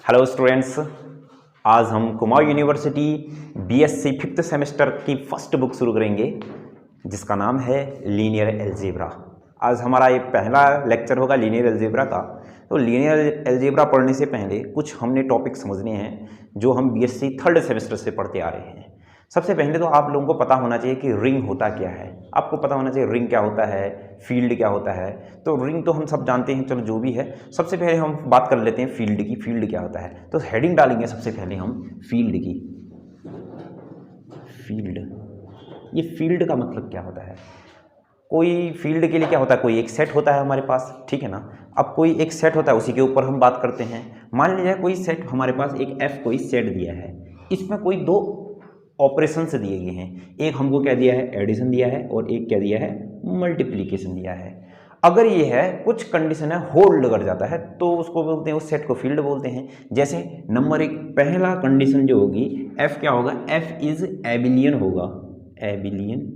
Hello students, आज हम Kumaon university BSc fifth semester की फर्स्ट बुक शुरू करेंगे जिसका नाम है लीनियर अलजेब्रा। आज हमारा ये पहला लेक्चर होगा लीनियर अलजेब्रा का। तो लीनियर अलजेब्रा पढ़ने से पहले कुछ हमने टॉपिक समझने हैं जो हम बीएससी थर्ड सेमेस्टर से पढ़ते आ रहे हैं। सबसे पहले तो आप लोगों को पता होना चाहिए कि रिंग होता क्या है। आपको पता होना चाहिए रिंग क्या होता है, फील्ड क्या होता है। तो रिंग तो हम सब जानते हैं, चलो जो भी है। सबसे पहले हम बात कर लेते हैं फील्ड की। फील्ड क्या होता है, तो हेडिंग डालेंगे सबसे पहले हम फील्ड की। फील्ड, ये फील्ड का मतलब क्या होता है। कोई फील्ड के लिए क्या होता है, कोई एक सेट होता है हमारे पास, ठीक है ना। अब कोई एक सेट होता है, उसी के ऊपर हम बात करते हैं। मान लीजिए कोई सेट हमारे पास, एक एफ कोई सेट दिया है, इसमें कोई दो ऑपरेशंस दिए गए हैं। एक हमको क्या दिया है, एडिशन दिया है, और एक क्या दिया है, मल्टीप्लिकेशन दिया है। अगर ये है कुछ कंडीशन है, होल्ड कर जाता है, तो उसको बोलते हैं, उस सेट को फील्ड बोलते हैं। जैसे नंबर एक, पहला कंडीशन जो होगी, एफ क्या होगा, एफ इज एबिलियन होगा, एबिलियन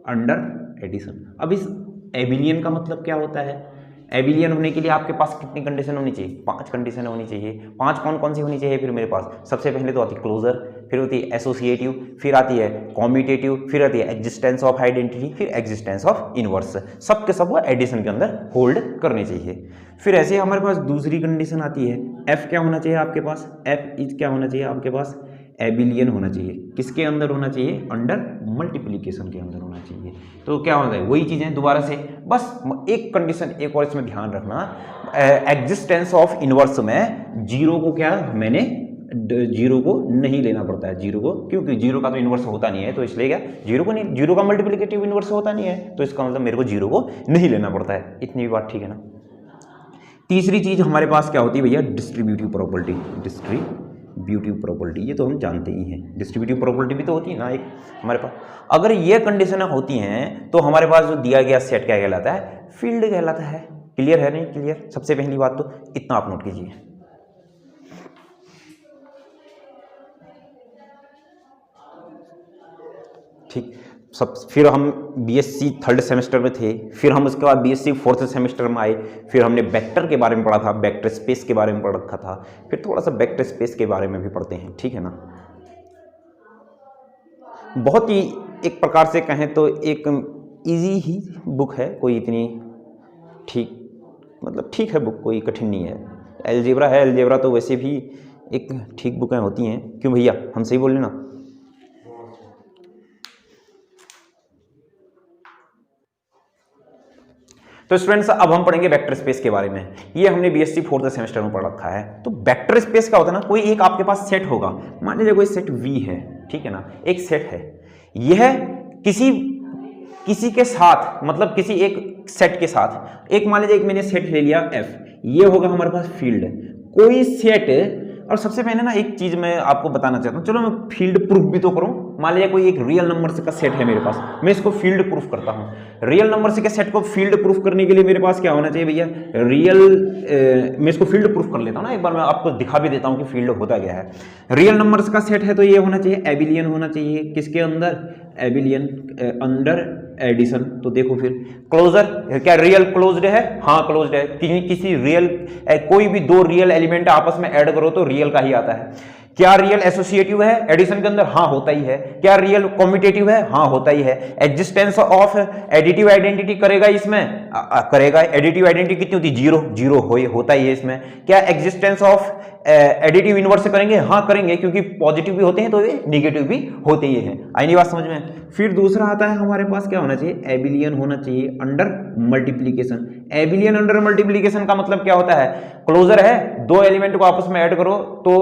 अंडर एडिशन। अब इस एबिलियन का मतलब क्या होता है, एबिलियन होने के लिए आपके पास कितनी कंडीशन होनी चाहिए, 5 कंडीशन होनी चाहिए। 5 कौन कौन सी होनी चाहिए फिर मेरे पास, सबसे पहले तो आती है क्लोजर, फिर होती है एसोसिएटिव, फिर आती है कॉम्यूटेटिव, फिर आती है एग्जिस्टेंस ऑफ आइडेंटिटी, फिर एग्जिस्टेंस ऑफ इनवर्स। सब के सब वो एडिशन के अंदर होल्ड करने चाहिए। फिर ऐसे हमारे पास दूसरी कंडीशन आती है, एफ क्या होना चाहिए आपके पास, एफ इज क्या होना चाहिए आपके पास, एबिलियन होना चाहिए। किसके अंदर होना चाहिए, अंडर मल्टीप्लिकेशन के अंदर होना चाहिए। तो क्या होता है, वही चीज़ें दोबारा से, बस एक कंडीशन एक और इसमें ध्यान रखना, एग्जिस्टेंस ऑफ इनवर्स में जीरो को क्या, मैंने जीरो को नहीं लेना पड़ता है। जीरो को, क्योंकि जीरो का तो इनवर्स होता नहीं है, तो इसलिए क्या, जीरो को नहीं, जीरो का मल्टीप्लिकेटिव इनवर्स होता नहीं है, तो इसका मतलब मेरे को जीरो को नहीं लेना पड़ता है। इतनी भी बात ठीक है ना। तीसरी चीज हमारे पास क्या होती है भैया, डिस्ट्रीब्यूटिव प्रॉपर्टी। डिस्ट्रीब्यूटिव प्रॉपर्टी, ये तो हम जानते ही हैं, डिस्ट्रीब्यूटिव प्रॉपर्टी भी तो होती है ना एक हमारे पास। अगर ये कंडीशन होती हैं तो हमारे पास जो दिया गया सेट क्या कहलाता है, फील्ड कहलाता है। क्लियर है, नहीं क्लियर। सबसे पहली बात तो इतना आप नोट कीजिए। ठीक, सब फिर हम बीएससी थर्ड सेमेस्टर में थे, फिर हम उसके बाद बीएससी फोर्थ सेमेस्टर में आए, फिर हमने वेक्टर के बारे में पढ़ा था, वेक्टर स्पेस के बारे में पढ़ रखा था, फिर थोड़ा सा वेक्टर स्पेस के बारे में भी पढ़ते हैं, ठीक है ना। बहुत ही एक प्रकार से कहें तो एक इजी ही बुक है, कोई इतनी ठीक, मतलब ठीक है बुक, कोई कठिन नहीं है। अलजेब्रा है, अलजेब्रा तो वैसे भी एक ठीक बुकें होती हैं, क्यों भैया, हम सही बोल रहे ना। तो स्टूडेंट्स, अब हम पढ़ेंगे वेक्टर स्पेस के बारे में। ये हमने बीएससी फोर्थ सेमेस्टर में पढ़ रखा है। तो वेक्टर स्पेस क्या होता है ना, कोई एक आपके पास सेट होगा, मान लीजिए कोई सेट वी है, ठीक है ना, एक सेट है, यह किसी के साथ, मतलब किसी एक सेट के साथ, एक मान लीजिए एक मैंने सेट ले लिया एफ, ये होगा हमारे पास फील्ड। कोई सेट, और सबसे पहले ना एक चीज मैं आपको बताना चाहता हूँ, चलो मैं फील्ड प्रूफ भी तो करूँ। मान लीजिए कोई एक रियल नंबर से का सेट है मेरे पास, मैं इसको फील्ड प्रूफ करता हूँ। रियल नंबर से के सेट को फील्ड प्रूफ करने के लिए मेरे पास क्या होना चाहिए भैया, मैं इसको फील्ड प्रूफ कर लेता हूँ ना, एक बार मैं आपको दिखा भी देता हूँ कि फील्ड होता क्या है। रियल नंबर्स का सेट है तो ये होना चाहिए एबिलियन होना चाहिए, किसके अंदर, एबिलियन अंडर एडिशन। तो देखो फिर क्लोजर, क्या रियल क्लोज्ड है, हाँ क्लोज्ड है। किसी रियल, कोई भी दो रियल एलिमेंट आपस में ऐड करो तो रियल का ही आता है। क्या रियल एसोसिएटिव है एडिशन के अंदर, हाँ होता ही है। क्या रियल कॉम्यूटेटिव है, हाँ होता ही है। एग्जिस्टेंस ऑफ एडिटिव आइडेंटिटी करेगा इसमें, करेगा। एडिटिव आइडेंटिटी कितनी होती है, जीरो, जीरो होता ही है इसमें। क्या एग्जिस्टेंस ऑफ एडिटिव इनवर्स करेंगे, हाँ करेंगे, क्योंकि पॉजिटिव भी होते हैं तो ये निगेटिव भी होते ही हैं। आई नहीं बात समझ में। फिर दूसरा आता है हमारे पास, क्या होना चाहिए, एबिलियन होना चाहिए अंडर मल्टीप्लीकेशन। एबिलियन अंडर मल्टीप्लीकेशन का मतलब क्या होता है, क्लोजर है, दो एलिमेंट को आपस में ऐड करो तो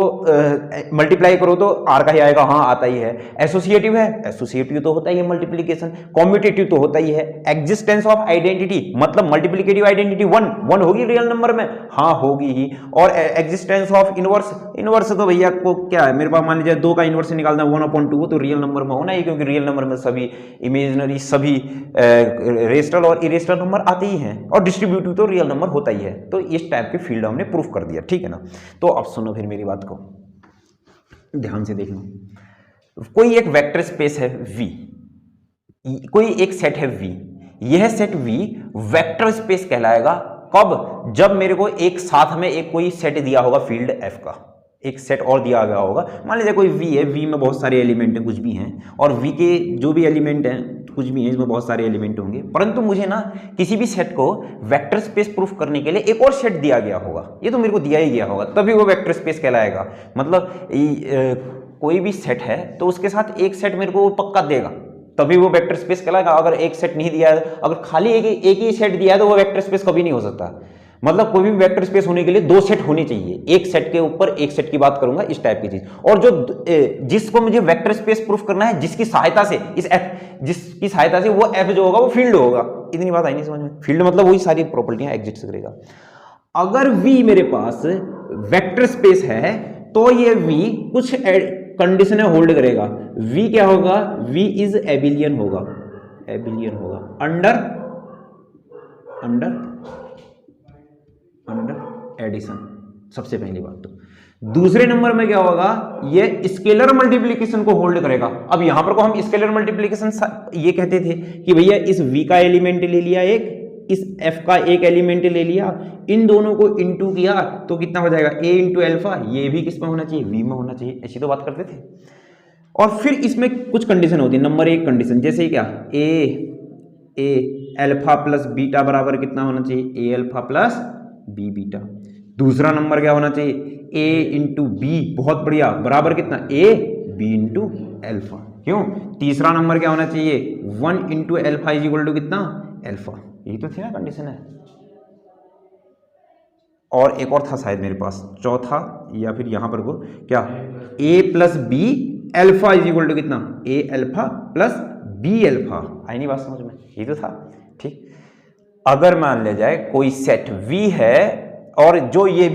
मल्टीप्लाई करो तो आर का ही आएगा, हाँ आता ही है। एसोसिएटिव है, एसोसिएटिव तो होता ही है मल्टीप्लीकेशन। कॉम्यूटेटिव तो होता ही है। एग्जिस्टेंस ऑफ आइडेंटिटी, मतलब मल्टीप्लिकेटिव आइडेंटिटी वन होगी रियल नंबर में, हाँ होगी ही। और एग्जिस्टेंस ऑफ इनवर्स, इनवर्स तो भैया को क्या है, मेरे पास मान लीजिए 2 का इनवर्स निकालना 1/2, वो तो रियल नंबर में होना ही, क्योंकि रियल नंबर में सभी इमेजिनरी, सभी रेशनल और इरेशनल नंबर आते ही हैं, और डिस्ट्रीब्यूटिव तो रियल नंबर होता ही है। तो इस टाइप के फील्ड हमने प्रूफ कर दिया, ठीक है ना। तो अब सुनो फिर मेरी बात को ध्यान से देखना। कोई एक वेक्टर स्पेस है V, कोई एक सेट है V, यह सेट V वेक्टर स्पेस कहलाएगा कब? जब मेरे को एक साथ में एक कोई सेट दिया होगा फील्ड एफ का, एक सेट और दिया गया होगा। मान लीजिए कोई वी है, वी में बहुत सारे एलिमेंट हैं, कुछ भी हैं, और वी के जो भी एलिमेंट हैं कुछ भी हैं, इसमें बहुत सारे एलिमेंट होंगे, परंतु मुझे ना किसी भी सेट को वेक्टर स्पेस प्रूफ करने के लिए एक और सेट दिया गया होगा, ये तो मेरे को दिया ही गया होगा, तभी वो वेक्टर स्पेस कहलाएगा। मतलब कोई भी सेट है तो उसके साथ एक सेट मेरे को वो पक्का देगा, तभी वो वेक्टर स्पेस कहलाएगा। अगर एक सेट नहीं दिया है, अगर खाली एक ही सेट दिया है तो वो वेक्टर स्पेस कभी नहीं हो सकता। मतलब कोई भी वेक्टर स्पेस होने के लिए दो सेट होने चाहिए, एक सेट के ऊपर एक सेट की बात करूंगा, इस टाइप की चीज। और जो जिसको मुझे वेक्टर स्पेस प्रूफ करना है, जिसकी सहायता से इस एफ, जिसकी सहायता से वो एफ जो होगा वो फील्ड होगा। इतनी बात आई नहीं समझ में? फील्ड मतलब वही सारी प्रॉपर्टियां एग्जिस्ट करेगा। अगर वी मेरे पास वेक्टर स्पेस है तो ये वी कुछ कंडीशन होल्ड करेगा। वी क्या होगा? वी इज एबिलियन होगा, एबिलियन होगा अंडर एडिशन, सबसे पहली बात। तो दूसरे नंबर में क्या होगा? ये स्केलर मल्टीप्लिकेशन को होल्ड करेगा। अब यहां पर को हम स्केलर मल्टीप्लिकेशन ये कहते थे कि भैया इस v का एलिमेंट ले लिया एक, इस f का एक एलिमेंट ले लिया, इन दोनों को इनटू किया तो कितना हो जाएगा? a into alpha. ये भी किस में होना चाहिए? v में होना चाहिए। ऐसी तो बात करते थे। और फिर इसमें कुछ कंडीशन होती है। नंबर एक कंडीशन जैसे क्या? a एल्फा प्लस बीटा बराबर कितना होना चाहिए? a alpha plus b beta. दूसरा नंबर क्या होना चाहिए? a इंटू बी, बहुत बढ़िया, बराबर कितना? a b into alpha. क्यों? तीसरा नंबर क्या होना चाहिए? 1 into alpha is equal to कितना? एल्फा। यही तो थी ना कंडीशन है। और एक और था शायद मेरे पास, चौथा, या फिर यहां पर को क्या? a plus B alpha is equal to कितना? a alpha plus b alpha. आई नहीं बात समझ में? यही तो था। ठीक, अगर मान ले जाए कोई सेट v है और जो ये a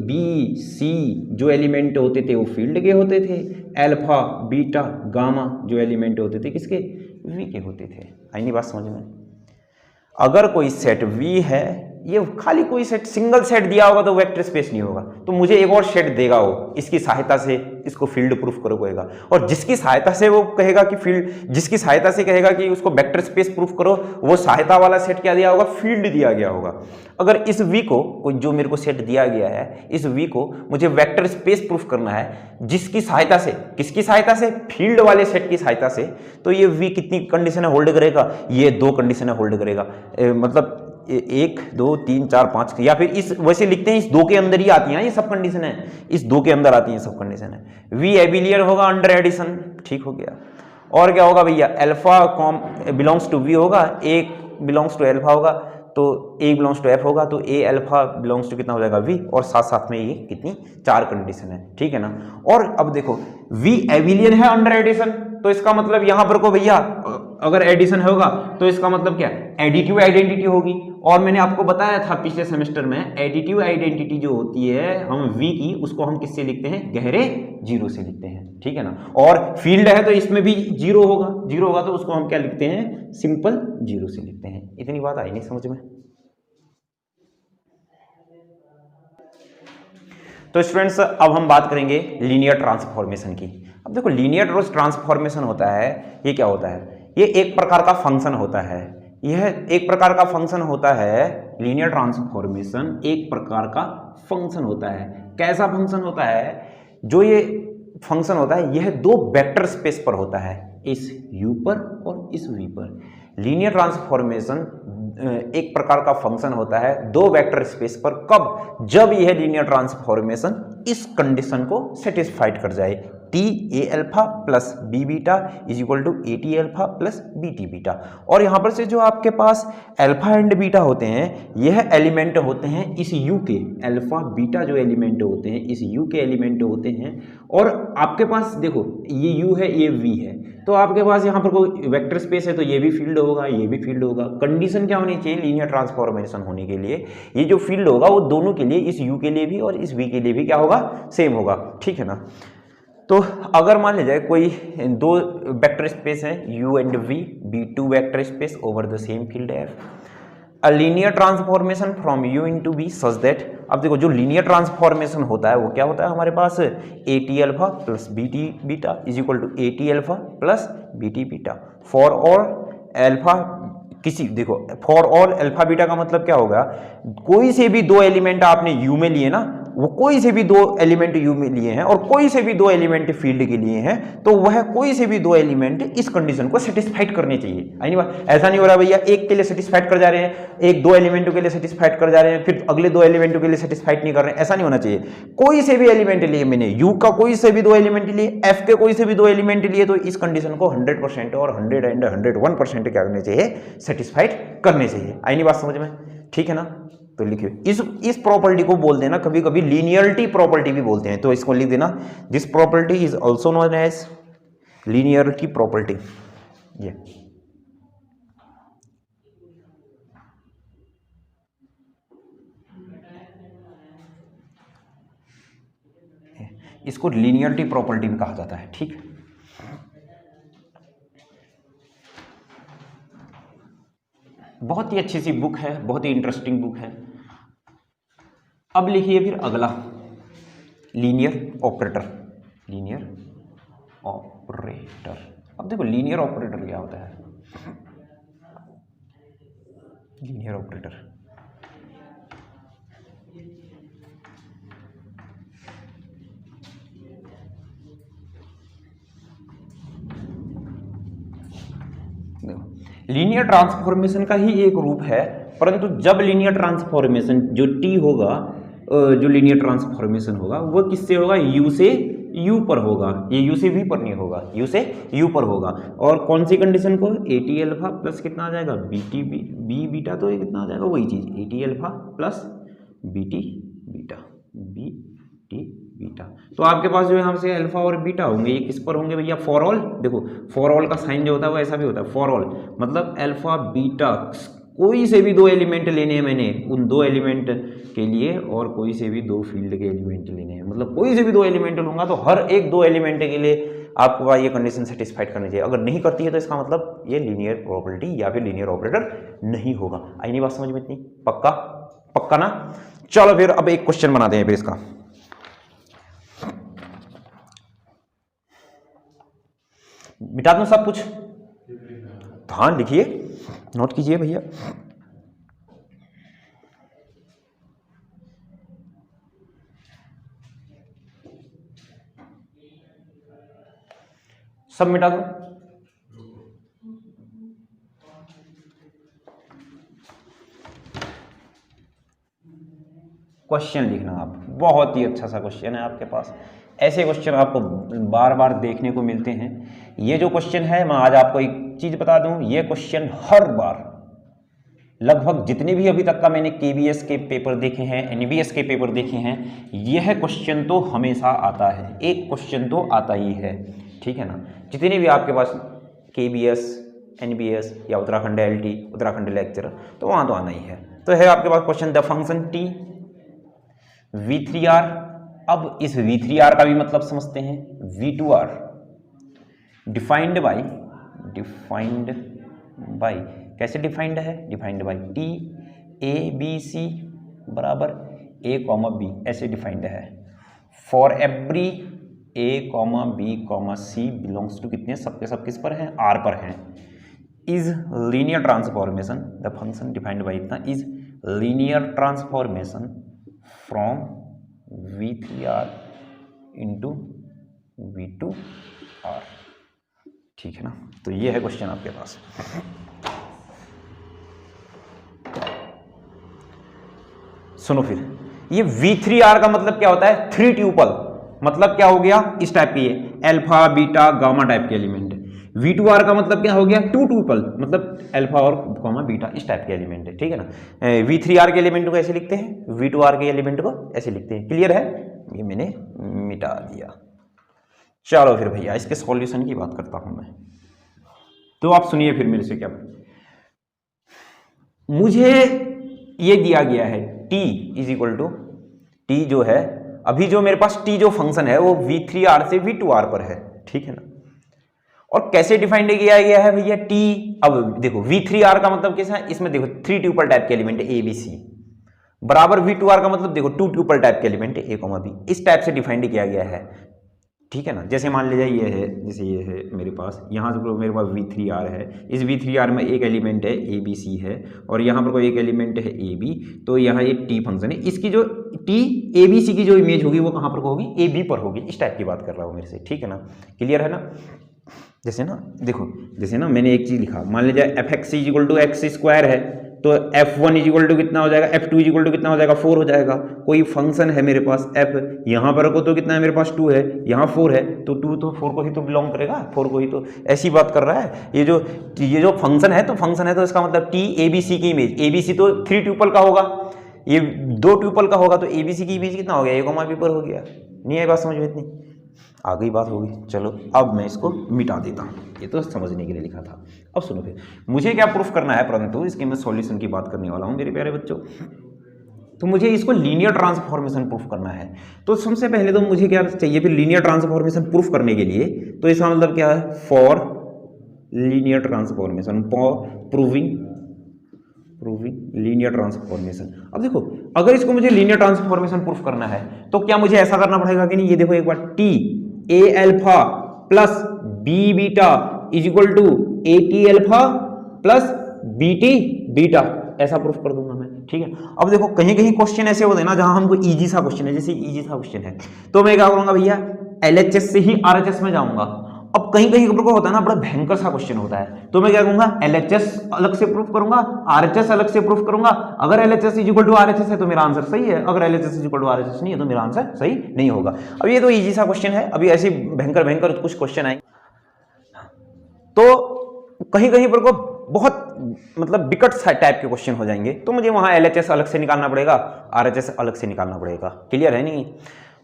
b c जो एलिमेंट होते थे वो फील्ड के होते थे, अल्फा बीटा गामा जो एलिमेंट होते थे किसके? v के होते थे। आई नहीं बात समझ में? अगर कोई सेट v है, ये खाली कोई सेट सिंगल सेट दिया होगा तो वेक्टर स्पेस नहीं होगा, तो मुझे एक और सेट देगा वो, इसकी सहायता से इसको फील्ड प्रूफ करो कहेगा। और जिसकी सहायता से वो कहेगा कि फील्ड, जिसकी सहायता से कहेगा कि उसको वेक्टर स्पेस प्रूफ करो, वो सहायता वाला सेट क्या दिया होगा? फील्ड दिया गया होगा। अगर इस v को, कोई जो मेरे को सेट दिया गया है, इस v को मुझे वेक्टर स्पेस प्रूफ करना है, जिसकी सहायता से, किसकी सहायता से? फील्ड वाले सेट की सहायता से, तो ये v कितनी कंडीशन होल्ड करेगा? ये दो कंडीशन होल्ड करेगा। मतलब 1 2 3 4 5, या फिर इस वैसे लिखते हैं, इस दो के अंदर ही आती हैं ये सब कंडीशन है, इस दो के अंदर आती हैं सब कंडीशन है। वी एबिलियन होगा अंडर एडिशन, ठीक हो गया। और क्या होगा भैया? अल्फा कॉम बिलोंग्स टू वी होगा, ए बिलोंग्स टू अल्फा होगा, तो ए बिलोंग्स टू एफ होगा, तो ए अल्फा बिलोंग्स टू कितना हो जाएगा? वी। और साथ साथ में ये कितनी? 4 कंडीशन है, ठीक है ना। और अब देखो वी एबिलियन है अंडर एडिशन, तो इसका मतलब यहां पर को भैया अगर एडिशन होगा तो इसका मतलब क्या? एडिटिव आइडेंटिटी होगी। और मैंने आपको बताया था पिछले सेमेस्टर में, एडिटिव आइडेंटिटी जो होती है हम v की, उसको हम किससे लिखते हैं? गहरे जीरो से लिखते हैं, ठीक है ना। और फील्ड है तो इसमें भी जीरो होगा तो उसको हम क्या लिखते हैं? सिंपल जीरो से लिखते हैं। इतनी बात आई नहीं समझ में? तो स्टूडेंट्स अब हम बात करेंगे लीनियर ट्रांसफॉर्मेशन की। अब देखो लीनियर ट्रांसफॉर्मेशन होता है, ये क्या होता है? ये एक प्रकार का फंक्शन होता है, यह एक प्रकार का फंक्शन होता है। लीनियर ट्रांसफॉर्मेशन एक प्रकार का फंक्शन होता है। कैसा फंक्शन होता है? जो ये फंक्शन होता है यह दो वेक्टर स्पेस पर होता है, इस u पर और इस v पर। लीनियर ट्रांसफॉर्मेशन एक प्रकार का फंक्शन होता है दो वेक्टर स्पेस पर। कब? जब यह लीनियर ट्रांसफॉर्मेशन इस कंडीशन को सेटिस्फाइड कर जाए, T A alpha plus B beta is equal to A T alpha plus B T beta. और यहाँ पर से जो आपके पास अल्फा एंड बीटा होते हैं, यह एलिमेंट होते हैं इस यू के, अल्फा बीटा जो एलिमेंट होते हैं इस यू के एलिमेंट होते हैं। और आपके पास देखो ये यू है, ये वी है, तो आपके पास यहाँ पर कोई वेक्टर स्पेस है तो ये भी फील्ड होगा, ये भी फील्ड होगा। कंडीशन क्या होनी चाहिए लीनियर ट्रांसफॉर्मेशन होने के लिए? ये जो फील्ड होगा वो दोनों के लिए, इस यू के लिए भी और इस वी के लिए भी क्या होगा? सेम होगा, ठीक है ना। तो अगर मान लीजिए कोई दो वेक्टर स्पेस है u and v, be two vector space over the same field F, a linear transformation from u into v such that. अब देखो जो लीनियर ट्रांसफॉर्मेशन होता है वो क्या होता है हमारे पास? A T alpha plus B T beta is equal to A T alpha plus B T beta for और अल्फा किसी, देखो फॉर ऑल अल्फा बीटा का मतलब क्या होगा, कोई से भी दो एलिमेंट आपने यू में लिए ना, वो कोई से भी दो एलिमेंट यू में लिए हैं और कोई से भी दो एलिमेंट फील्ड के लिए हैं, तो वह कोई से भी दो एलिमेंट इस कंडीशन को सेटिस्फाइड करने चाहिए। ऐसा नहीं हो रहा भैया एक के लिए सेटिस्फाइड कर जा रहे हैं, एक दो एलिमेंटों के लिए सेटिस्फाइड कर जा रहे हैं, फिर अगले दो एलिमेंटों के लिए सेटिस्फाइड नहीं कर रहे हैं, ऐसा नहीं होना चाहिए। कोई से भी एलिमेंट लिए, मैंने यू का कोई से भी दो एलिमेंट लिए, एफ के कोई से भी दो एलिमेंट लिए, तो इस कंडीशन को 100% और 100 एंड 101% क्या करने चाहिए, सेटिस्फाइड करने चाहिए। आई नहीं बात समझ में, ठीक है ना। तो लिखिए इस प्रॉपर्टी को बोल देना, कभी कभी लीनियरिटी प्रॉपर्टी भी बोलते हैं, तो इसको लिख देना, this property is also known as linearity property. ये इसको लीनियरिटी प्रॉपर्टी भी कहा जाता है, ठीक। बहुत ही अच्छी सी बुक है, बहुत ही इंटरेस्टिंग बुक है। अब लिखिए फिर अगला, लीनियर ऑपरेटर। लीनियर ऑपरेटर, अब देखो लीनियर ऑपरेटर क्या होता है। लीनियर ऑपरेटर लीनियर ट्रांसफॉर्मेशन का ही एक रूप है, परंतु जब लीनियर ट्रांसफॉर्मेशन जो टी होगा, जो लीनियर ट्रांसफॉर्मेशन होगा वो किससे होगा, यू से यू पर होगा, ये यू से वी पर नहीं होगा, यू से यू पर होगा। और कौन सी कंडीशन को, ए टी अल्फा प्लस कितना आ जाएगा, बी टी बी बीटा, तो ये कितना आ जाएगा, वही चीज a T alpha plus B T beta, b T beta. तो आपके पास जो यहाँ से अल्फा और बीटा होंगे, ये किस पर होंगे भैया, फॉर ऑल। देखो फॉर ऑल का साइन जो होता है वो ऐसा भी होता है, फॉर ऑल मतलब अल्फा बीटा, कोई से भी दो एलिमेंट लेने हैं मैंने, उन दो एलिमेंट के लिए, और कोई से भी दो फील्ड के एलिमेंट लेने हैं, मतलब कोई से भी दो एलिमेंट लूंगा तो हर एक दो एलिमेंट के लिए आपको ये कंडीशन सेटिस्फाइड करनी चाहिए। अगर नहीं करती है तो इसका मतलब ये लीनियर प्रॉपर्टी या फिर लीनियर ऑपरेटर नहीं होगा। आई नहीं बात समझ में इतनी, पक्का पक्का ना। चलो फिर अब एक क्वेश्चन बनाते हैं फिर इसका। मिटा दूं सब कुछ, हाँ लिखिए, नोट कीजिए भैया। सब मिटा दो। क्वेश्चन लिखना आप, बहुत ही अच्छा सा क्वेश्चन है आपके पास। ऐसे क्वेश्चन आपको बार बार देखने को मिलते हैं। ये जो क्वेश्चन है, मैं आज आपको एक चीज बता दूं, ये क्वेश्चन हर बार लगभग जितने भी अभी तक का मैंने केबीएस के पेपर देखे हैं, एनबीएस के पेपर देखे हैं, यह क्वेश्चन तो हमेशा आता है, एक क्वेश्चन तो आता ही है, ठीक है ना। जितने भी आपके पास केबीएस, एनबीएस या उत्तराखंड एलटी, उत्तराखंड लेक्चर, तो वहाँ तो आना ही है। तो है आपके पास question, the function T v3r। अब इस v3r का भी मतलब समझते हैं, v2r डिफाइंड बाई कैसे डिफाइंड है, defined by T A B C बराबर a कॉमा बी, ऐसे डिफाइंड है। For every a comma B comma C belongs to कितने, सबके सब किस पर हैं, r पर हैं। Is linear transformation, the function defined by इतना, is linear transformation from v3r into v2r, ठीक है ना। तो ये है क्वेश्चन आपके पास। सुनो फिर, ये v3r का मतलब क्या होता है, थ्री ट्यूपल, मतलब क्या हो गया, इस टाइप की अल्फा बीटा गामा टाइप के एलिमेंट। v2r का मतलब क्या हो गया, टू ट्यूपल, मतलब अल्फा और गामा बीटा इस टाइप के एलिमेंट है, ठीक है ना। v3r के एलिमेंट को ऐसे लिखते हैं, v2r के एलिमेंट को ऐसे लिखते हैं। क्लियर है, ये मैंने मिटा दिया। चलो फिर भैया इसके सॉल्यूशन की बात करता हूं मैं। तो आप सुनिए फिर मेरे से क्या, मुझे ये दिया गया है t is equal to, t जो है अभी जो मेरे पास t जो फंक्शन है वो v3r से v2r पर है, ठीक है ना। और कैसे डिफाइंड किया गया है भैया t, अब देखो v3r का मतलब कैसा है, इसमें देखो थ्री ट्यूपल टाइप के एलिमेंट है a b c, बराबर v2r का मतलब देखो टू ट्यूपल टाइप के एलिमेंट है a b, इस टाइप से डिफाइंड किया गया है, ठीक है ना। जैसे मान लीजिए ये है, जैसे ये है मेरे पास, यहाँ से मेरे पास V3R है, इस V3R में एक एलिमेंट है ABC है, और यहाँ पर कोई एक एलिमेंट है AB, तो यहाँ एक T फंक्शन है, इसकी जो T ABC की जो इमेज होगी वो कहाँ पर होगी, AB पर होगी। इस टाइप की बात कर रहा हूँ मेरे से, ठीक है ना, क्लियर है ना। जैसे ना देखो, जैसे ना मैंने एक चीज़ लिखा, मान लीजिए fx equal to x square है, तो f1 इक्वल टू कितना हो जाएगा, f2 इक्वल टू कितना हो जाएगा, 4 हो जाएगा। कोई फंक्शन है मेरे पास f, यहाँ पर को तो कितना है मेरे पास 2 है, यहाँ 4 है, तो 2 तो 4 को ही तो बिलोंग करेगा, 4 को ही तो, ऐसी बात कर रहा है। ये जो फंक्शन है, तो फंक्शन है तो इसका मतलब t ABC की इमेज, ABC तो 3 ट्यूपल का होगा, ये 2 ट्यूपल का होगा, तो ABC की इमेज कितना हो गया, A, B पर हो गया। नहीं है बात समझ में इतनी, आ गई बात होगी। चलो अब मैं इसको मिटा देता हूँ, ये तो समझने के लिए लिखा था। अब सुनो फिर, मुझे क्या प्रूफ करना है, परंतु इसके मैं सॉल्यूशन की बात करने वाला हूँ मेरे प्यारे बच्चों। तो मुझे इसको लीनियर ट्रांसफॉर्मेशन प्रूफ करना है। तो सबसे पहले तो मुझे क्या चाहिए फिर, लीनियर ट्रांसफॉर्मेशन प्रूफ करने के लिए, तो इसका मतलब क्या है, for linear transformation, for proving linear transformation. अब देखो, अगर इसको मुझे लीनियर ट्रांसफॉर्मेशन प्रूफ करना है तो क्या मुझे ऐसा करना पड़ेगा कि नहीं, ये देखो एक बार, T A alpha plus B beta is equal to A T alpha plus B T beta, ऐसा प्रूफ कर दूंगा मैं, ठीक है। अब देखो कहीं कहीं क्वेश्चन ऐसे होते हैं ना जहां हमको इजी सा क्वेश्चन है, जैसे इजी सा क्वेश्चन है, तो मैं क्या करूंगा भैया, एलएचएस से ही आरएचएस में जाऊंगा। अब कहीं कहीं को होता है ना, बड़ा भयंकर सा क्वेश्चन होता है, तो मैं क्या करूंगा, एलएचएस अलग से प्रूफ करूंगा, आरएचएस अलग से प्रूफ करूंगा। अगर LHS is equal to RHS है तो मेरा आंसर सही है, अगर LHS is equal to RHS नहीं है तो मेरा आंसर सही नहीं होगा। अब ये तो इजी सा क्वेश्चन है, अभी ऐसे भयंकर भयंकर कुछ क्वेश्चन आएंगे, तो कहीं कहीं पर को बहुत मतलब विकट टाइप के क्वेश्चन हो जाएंगे, तो मुझे वहां एलएचएस अलग से निकालना पड़ेगा, आरएचएस अलग से निकालना पड़ेगा। क्लियर है नहीं।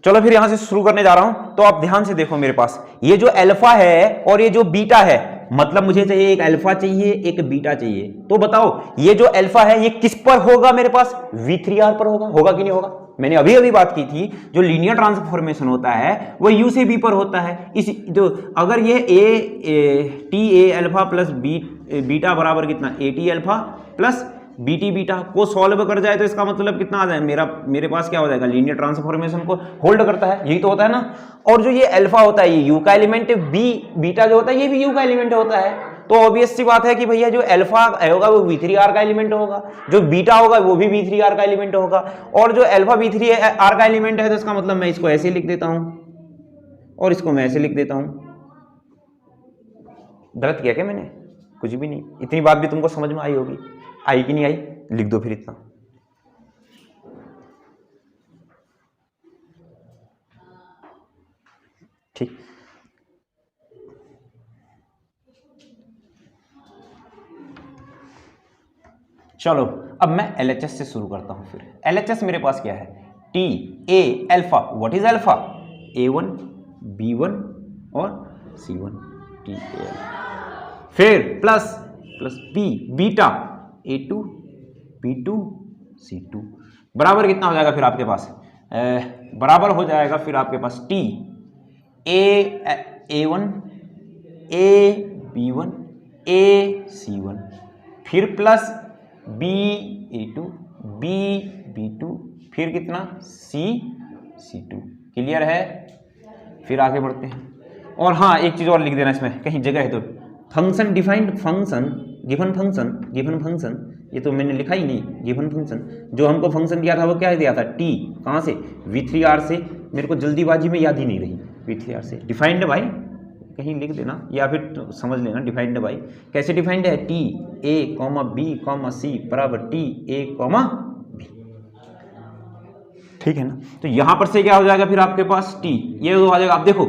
चलो फिर यहां से शुरू करने जा रहा हूं, तो आप ध्यान से देखो मेरे पास, ये जो अल्फा है और ये जो बीटा है, मतलब मुझे चाहिए एक अल्फा चाहिए एक बीटा चाहिए। तो बताओ ये जो अल्फा है ये किस पर होगा, मेरे पास V3R पर होगा कि नहीं होगा। मैंने अभी अभी बात की थी, जो लीनियर ट्रांसफॉर्मेशन होता है वो U से B पर होता है। इस जो अगर ये T A alpha plus beta बराबर कितना, A T alpha plus BT beta को सॉल्व कर जाए तो इसका मतलब कितना आ जाए, मेरे पास क्या हो जाएगा, लीनियर ट्रांसफॉर्मेशन को होल्ड करता है, यही तो होता है ना। और जो ये अल्फा होता है ये यू का एलिमेंट, बीटा जो होता है ये भी यू का एलिमेंट होता है। तो ऑब्वियस सी बात है कि भैया जो अल्फा होगा वो V3R का एलिमेंट होगा, जो बीटा होगा वो भी V3R का एलिमेंट होगा, और जो अल्फा V3R का एलिमेंट है तो इसका मतलब मैं इसको ऐसे लिख देता हूं और इसको मैं ऐसे लिख देता हूं। गलत किया क्या मैंने, कुछ भी नहीं। इतनी बात भी तुमको समझ में आई होगी, आई कि नहीं आई, लिख दो फिर इतना। ठीक, चलो अब मैं एलएचएस से शुरू करता हूं। फिर एलएचएस मेरे पास क्या है, T A alpha, what is alpha, A1 B1 और C1, टी ए, फिर plus B beta A2 B2 C2 बराबर कितना हो जाएगा फिर आपके पास, बराबर हो जाएगा फिर आपके पास T A1 A B1 A C1, फिर plus B A2 B B2, फिर कितना C C2। क्लियर है। फिर आगे बढ़ते हैं, और हाँ एक चीज और लिख देना इसमें कहीं जगह है तो, function defined function given function, ये तो मैंने लिखा ही नहीं, गिवन फंक्शन जो हमको फंक्शन दिया था वो क्या दिया था, टी कहाँ से, V3R से, मेरे को जल्दीबाजी में याद ही नहीं रही, V3R से डिफाइंड बाई, कहीं लिख देना या फिर तो समझ लेना, डिफाइंड बाई कैसे डिफाइंड है, टी ए कॉमा बी कॉमा सी बराबर टी ए कॉमा बी, ठीक है ना। तो यहां पर से क्या हो जाएगा फिर आपके पास टी, ये आ जाएगा। आप देखो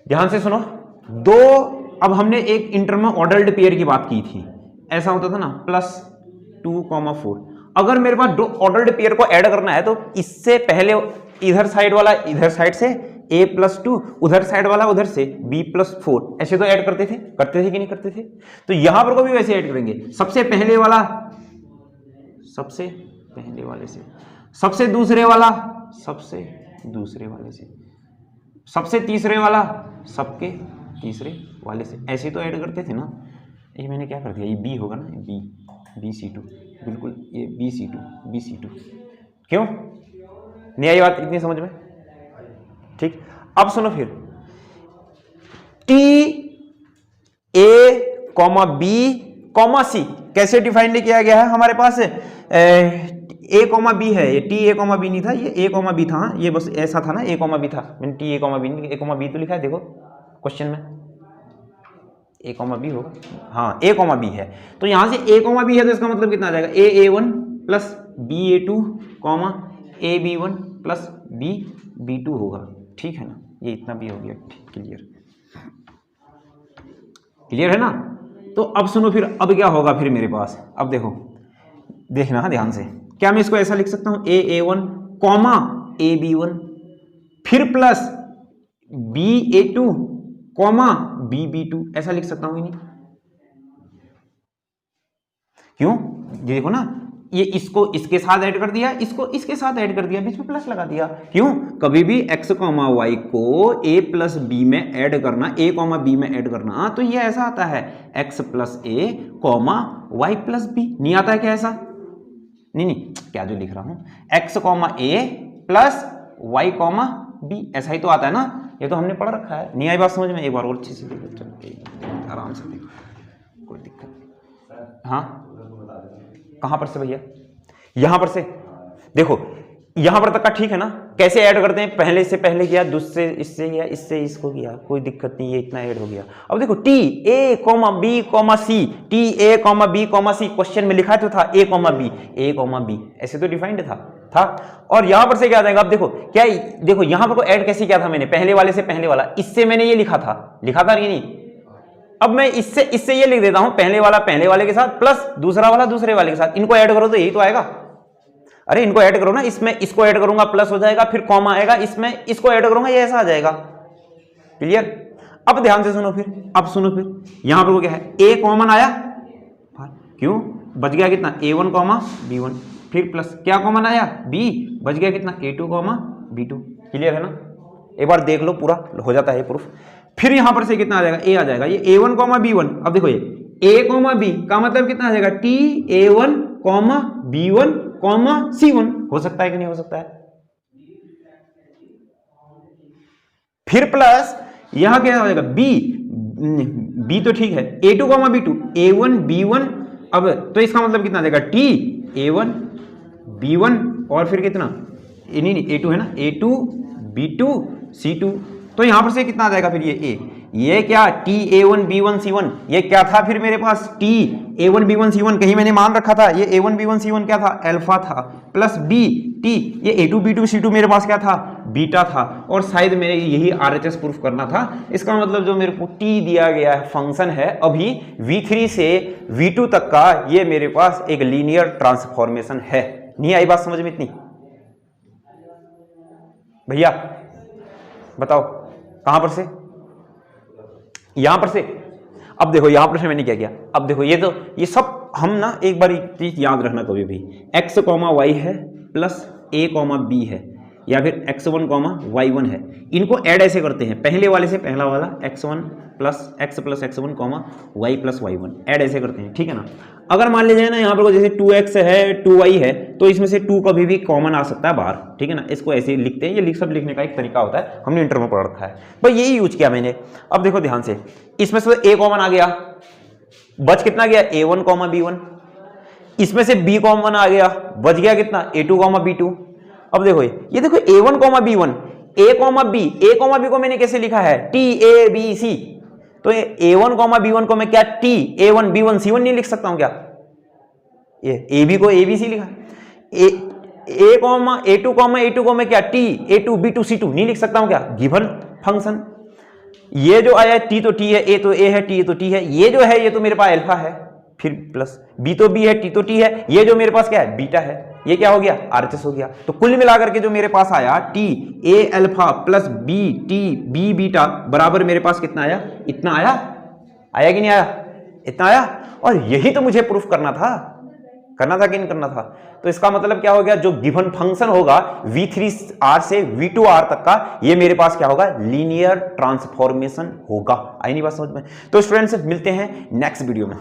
ध्यान से सुनो, दो, अब हमने एक इंटर में ऑर्डर्ड पेयर की बात की थी, ऐसा होता था ना, +2,4। अगर मेरे पास दो ऑर्डर्ड पेयर को ऐड करना है तो इससे पहले इधर साइड वाला इधर साइड से A+2, उधर साइड वाला उधर से B+4, ऐसे तो ऐड करते थे कि नहीं करते थे। तो यहां पर को भी वैसे ऐड करेंगे, सबसे पहले वाले से, सबसे दूसरे वाला सबसे दूसरे वाले से, सबसे तीसरे वाला सबके तीसरे वाले से, ऐसे तो ऐड करते थे ना। ये मैंने क्या कर दिया, ये B होगा ना, BC2, बिल्कुल ये BC2, क्यों नहीं आई बात इतनी समझ में, ठीक। अब सुनो फिर, टी ए कॉमा बी कॉमा सी कैसे डिफाइंड किया गया है हमारे पास, ए कॉमा बी है, ये टी ए कॉमा बी नहीं था, ये ए कॉमा बी था, ये बस ऐसा था ना, ए कॉमा बी था, मैंने टी ए कॉमा बी तो लिखा है, देखो क्वेश्चन में ए कॉमा बी होगा, हाँ ए कॉमा बी है, तो यहां से ए कॉमा बी है तो इसका मतलब कितना आ जाएगा, A one plus B A two comma A B one plus B B two होगा, ठीक है ना, ये इतना भी हो गया, क्लियर क्लियर है ना। तो अब सुनो फिर, अब क्या होगा फिर मेरे पास, अब देखो देखना ध्यान से, क्या मैं इसको ऐसा लिख सकता हूं, A one comma A B one फिर plus B A two comma B B two, ऐसा लिख सकता हूं कि नहीं, क्यों, ये देखो ना, ये इसको इसके साथ ऐड कर दिया, इसको इसके साथ ऐड कर दिया, बीच में प्लस लगा दिया, क्यों, कभी भी x कॉमा वाई को a प्लस बी में ऐड करना, a कॉमा बी में ऐड करना, तो ये ऐसा आता है x प्लस ए कॉमा वाई प्लस बी, नहीं आता है क्या ऐसा, नहीं क्या जो लिख रहा हूं, x कॉमा ए प्लस वाई कॉमा बी, ऐसा ही तो आता है ना, ये तो हमने पढ़ रखा है, नहीं आई बात समझ में, एक बार और अच्छे से देखो, चलो आराम से देखो, कोई दिक्कत नहीं, हाँ कहां पर से भैया, यहां पर से, देखो यहां पर तक का ठीक है ना, कैसे ऐड करते हैं, पहले से पहले किया, दूसरे इससे किया, इससे इसको किया, कोई दिक्कत नहीं, ये इतना ऐड हो गया। अब देखो टी ए comma B comma c, t ए comma B comma c, question में लिखा तो था ए कॉमा बी, ऐसे तो डिफाइंड था, और यहां पर से क्या आ जाएगा, अब देखो क्या, देखो यहां पर को ऐड कैसे किया था मैंने, पहले वाले से पहले वाला, इससे मैंने ये लिखा था कि नहीं, अब मैं इससे ये लिख देता हूं, पहले वाला पहले वाले के साथ प्लस दूसरा वाला दूसरे वाले के साथ, इनको ऐड करो तो यही तो आएगा, अरे इनको ऐड करो ना, इसमें इसको ऐड करूंगा प्लस हो जाएगा, फिर कॉमा आएगा, इसमें इसको ऐड करूंगा, ये ऐसा आ जाएगा, क्लियर। अब ध्यान से सुनो फिर, अब सुनो फिर, यहां पर वो क्या है, ए कॉमन आया, क्यों, बच गया कितना, A one comma B one, फिर प्लस क्या कॉमन आया, बी, बच गया कितना, A two comma B two, clear है ना, एक बार देख लो, पूरा हो जाता है प्रूफ। फिर यहां पर से कितना आ जाएगा, ए आ जाएगा, ये A one comma B one, अब देखो ये ए कॉमा बी का मतलब कितना आ जाएगा, T A one comma B one comma c one, हो सकता है कि नहीं हो सकता है, फिर प्लस यहां क्या आ जाएगा, बी तो ठीक है, A two comma B two, A one B one, अब तो इसका मतलब कितना आ जाएगा, T A one B one और फिर कितना, नहीं ए टू है ना, A two B two C two, तो यहां पर से कितना आ जाएगा फिर ये क्या, टी ए one B one C one, ये क्या था फिर मेरे पास, टी ए one B one C one, कहीं मैंने मान रखा था, ये A one B one C one क्या था, अल्फा था, प्लस बी टी, ये A two B two C two मेरे पास क्या था, बीटा था, और शायद मेरे यही आरएचएस प्रूफ करना था, इसका मतलब जो मेरे को टी दिया गया है फंक्शन है अभी V3 से V2 तक का, ये मेरे पास एक लीनियर ट्रांसफॉर्मेशन है, नहीं आई बात समझ में इतनी भैया, बताओ कहां पर से, यहां पर से, अब देखो यहां पर से मैंने क्या किया, अब देखो ये सब हम ना एक बार चीज याद रखना, कभी भी x कॉमा वाई है प्लस a कॉमा बी है, या फिर x1 कॉमा y1 है, इनको ऐड ऐसे करते हैं, पहले वाले से पहला वाला x1 plus x1 comma y plus y1 add ऐसे करते हैं, ठीक है ना। अगर मान लीजिए ना यहाँ पर जैसे 2x है 2y है, तो इसमें से 2 कभी भी कॉमन आ सकता है बाहर, ठीक है ना, इसको ऐसे लिखते हैं, ये सब लिखने का एक तरीका होता है, हमने इंटर में पढ़ रखा है, भाई यही यूज किया मैंने। अब देखो ध्यान से, इसमें से a कॉमन आ गया, बच कितना गया, a1 कॉमा b1, इसमें से b कॉमन आ गया, बच गया कितना, a2 कॉमा b2। अब देखो ये देखो a1 comma b1, a comma b को मैंने कैसे लिखा है, t a b c, तो ये a1 कॉमा b1 को मैं क्या t a1 b1 c1 नहीं लिख सकता हूं क्या, ये ab को abc लिखा, a comma a2 comma a2 को मैं क्या t a2 b2 c2 नहीं लिख सकता हूं क्या, गिवन फंक्शन, ये जो आया t तो t है, a तो a है, t तो t है, ये जो है ये तो मेरे पास अल्फा है, फिर प्लस b तो b है, t तो t है, ये जो मेरे पास क्या है बीटा है, ये क्या हो गया आरएचएस हो गया। तो कुल मिलाकर के जो मेरे पास आया टी ए alpha plus B t b beta बराबर मेरे पास कितना आया, इतना आया कि नहीं आया, इतना आया। और यही तो मुझे प्रूफ करना था कि नहीं करना था। तो इसका मतलब क्या हो गया, जो गिवन फंक्शन होगा V3R से V2R तक का, ये मेरे पास क्या होगा, लीनियर ट्रांसफॉर्मेशन होगा। आई नहीं बात समझ में। तो स्टूडेंट्स मिलते हैं नेक्स्ट वीडियो में।